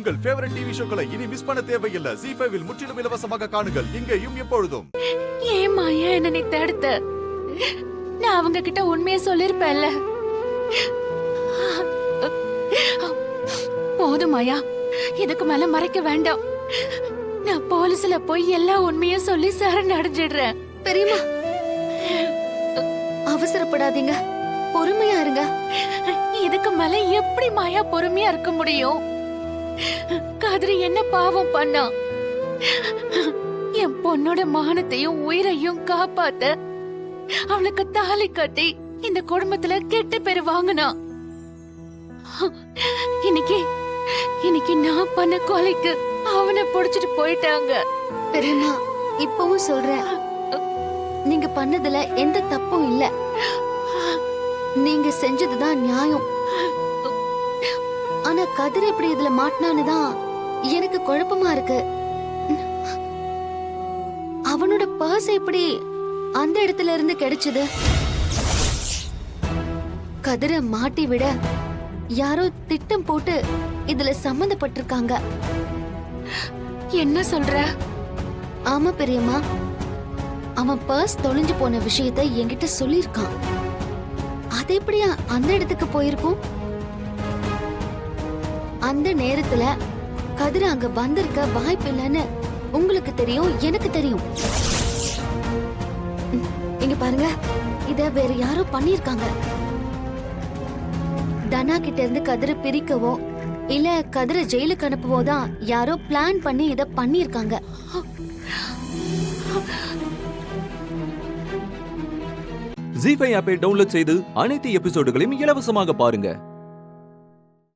உங்கள் favourite TV ஷோக்களை இனி miss பண்ண தேவையில்லை. ZEE5 இல் முற்றிலும் இலவசமாக காணுங்கள். இங்கேயும் எப்பொழுதும். ஏன் மாயா என்ன நீ தடுத்த? நான் அவங்க கிட்ட உண்மையை சொல்லிருப்பேன்ல. போதும் மாயா, இதுக்கு மேல மறைக்க வேண்டாம். நான் போலீஸ்ல போய் எல்லா உண்மையும் சொல்லி சரணடைஞ்சிடுறேன். பெரியம்மா, அவசரப்படாதீங்க, பொறுமையா இருங்க. இதுக்கு மேல எப்படி மாயா பொறுமையா இருக்க முடியும்? கதிரி என்ன பாவம் பண்ணா? என் பொண்ணோட மானத்தையும் உயிரையும் காப்பாத்த அவளுக்கு தாலி கட்டி இந்த குடும்பத்துல கெட்ட பேரு வாங்கினா. இன்னைக்கு நான் பண்ண கொலைக்கு அவனை புடிச்சிட்டு போயிட்டாங்க. பெரியம்மா, இப்பவும் சொல்றேன், நீங்க பண்ணதுல எந்த தப்பும் இல்ல. நீங்க செஞ்சதுதான் நியாயம். ஆனா கதிர் எப்படி இதுல மாட்டினான்னுதான் எனக்கு குழப்பமா இருக்கு. அவனோட பர்ஸ் எப்படி அந்த இடத்துல இருந்து கிடைச்சது? கதிரை மாட்டி விட யாரோ திட்டம் போட்டு இதுல சம்பந்தப்பட்டிருக்காங்க. என்ன சொல்ற? ஆமா பெரியம்மா, அவன் பர்ஸ் தொலைஞ்சு போன விஷயத்தை என்கிட்ட சொல்லிருக்கான். அது எப்படியா அந்த இடத்துக்கு போயிருக்கும்? அந்த நேரத்துல கதிர அங்க வந்திருக்க வாய்ப்பு இல்லைன்னு உங்களுக்கு தெரியும், எனக்கு தெரியும். இங்க பாருங்க, இத வேற யாரோ பண்ணிருக்காங்க. தனா கிட்ட இருந்து கதிர பிரிக்கவோ இல்ல கதிர ஜெயிலுக்கு அனுப்பவோ தான் யாரோ பிளான் பண்ணி இத பண்ணிருக்காங்க. ZEE5 ஆப்பை டவுன்லோட் செய்து அனைத்து எபிசோடுகளையும் இலவசமாக பாருங்க.